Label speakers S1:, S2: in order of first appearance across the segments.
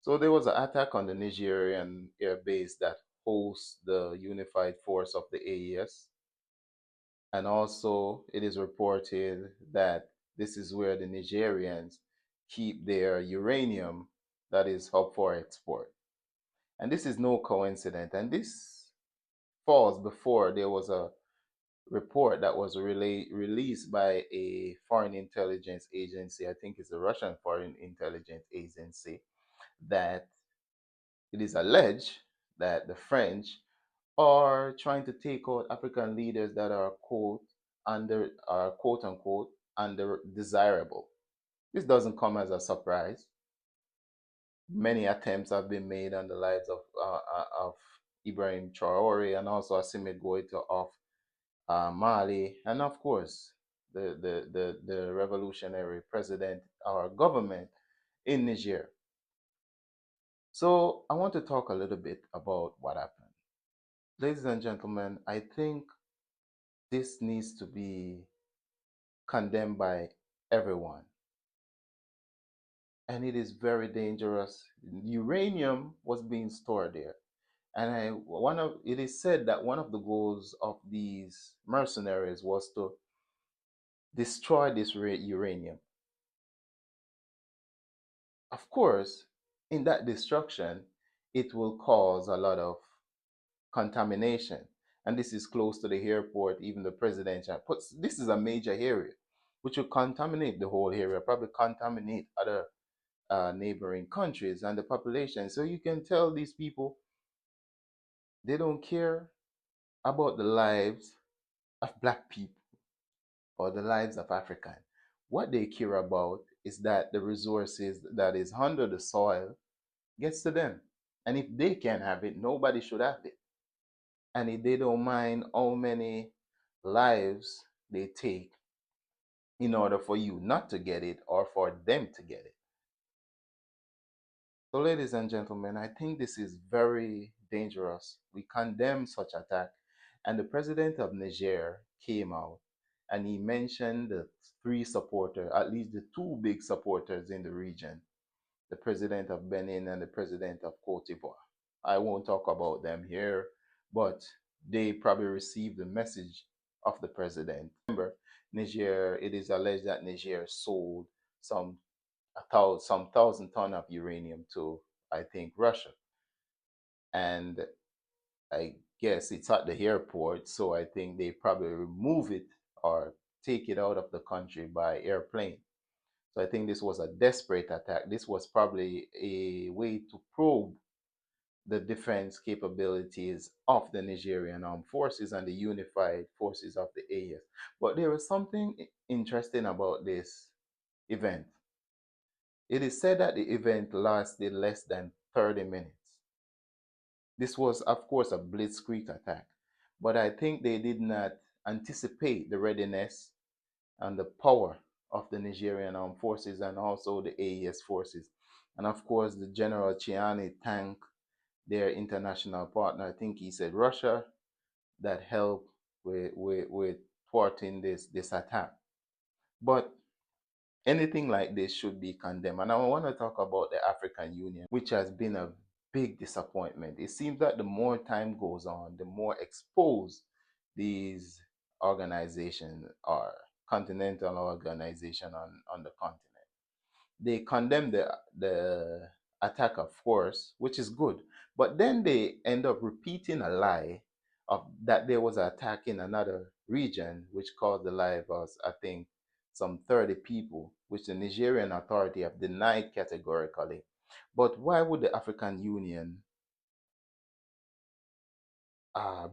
S1: So there was an attack on the Nigerian airbase that hosts the unified force of the AES. And also, it is reported that this is where the Nigerians keep their uranium that is up for export. And this is no coincidence. And this falls before there was a report that was released by a foreign intelligence agency, I think it's the Russian foreign intelligence agency, that it is alleged that the French are trying to take out African leaders that are quote unquote under desirable. This doesn't come as a surprise. Many attempts have been made on the lives of Ibrahim Traore and also Assimi Goïta of Mali, and of course the revolutionary president or government in Niger. So I want to talk a little bit about what happened. Ladies and gentlemen, I think this needs to be condemned by everyone. And it is very dangerous. Uranium was being stored there. And it is said that one of the goals of these mercenaries was to destroy this uranium. Of course, in that destruction, it will cause a lot of contamination. And this is close to the airport, even the presidential. This is a major area, which will contaminate the whole area, probably contaminate other neighboring countries and the population. So you can tell these people they don't care about the lives of black people or the lives of African. What they care about is that the resources that is under the soil gets to them. And if they can have it, nobody should have it. And if they don't mind how many lives they take in order for you not to get it or for them to get it. So, ladies and gentlemen, I think this is very dangerous. We condemn such attack. And the president of Niger came out and he mentioned the three supporters, at least the two big supporters in the region, the president of Benin and the president of Cote d'Ivoire. I won't talk about them here, but they probably received the message of the president. Remember, Niger, it is alleged that Niger sold some some thousand ton of uranium to, I think, Russia. And I guess it's at the airport, so I think they probably remove it or take it out of the country by airplane. So I think this was a desperate attack. This was probably a way to probe the defense capabilities of the Nigerian armed forces and the unified forces of the AS. But there was something interesting about this event. It is said that the event lasted less than 30 minutes. This was, of course, a blitzkrieg attack, but I think they did not anticipate the readiness and the power of the Nigerian armed forces and also the AES forces. And of course, the General Chiani thanked their international partner, I think he said Russia, that helped with thwarting this attack. But anything like this should be condemned. And I want to talk about the African Union, which has been a big disappointment. It seems that the more time goes on, the more exposed these organizations are, continental organization on the continent. They condemn the attack, of course, which is good, but then they end up repeating a lie of that there was an attack in another region which caused the life of, I think, some 30 people, which the Nigerian authority have denied categorically. But why would the African Union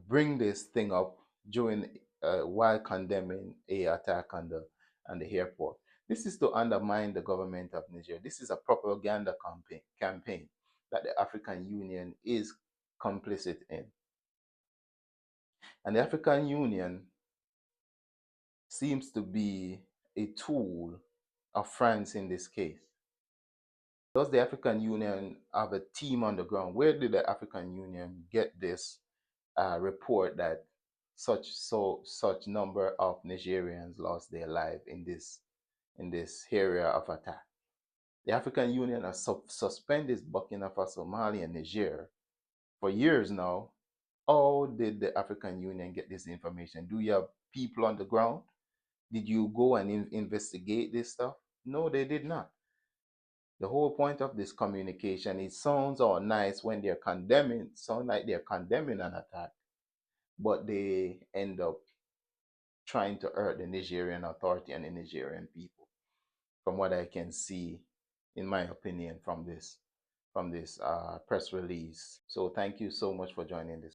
S1: bring this thing up during while condemning a attack on the airport? This is to undermine the government of Niger. This is a propaganda campaign that the African Union is complicit in. And the African Union seems to be a tool of France in this case. Does the African Union have a team on the ground? Where did the African Union get this report that such number of Nigerians lost their life in this area of attack? The African Union has suspended Burkina Faso, Mali, and Niger for years now. How did the African Union get this information? Do you have people on the ground? Did you go and investigate this stuff? No, they did not. The whole point of this communication, it sounds all nice when they're condemning, sound like they're condemning an attack, but they end up trying to hurt the Nigerian authority and the Nigerian people. From what I can see, in my opinion, from this press release. So thank you so much for joining this.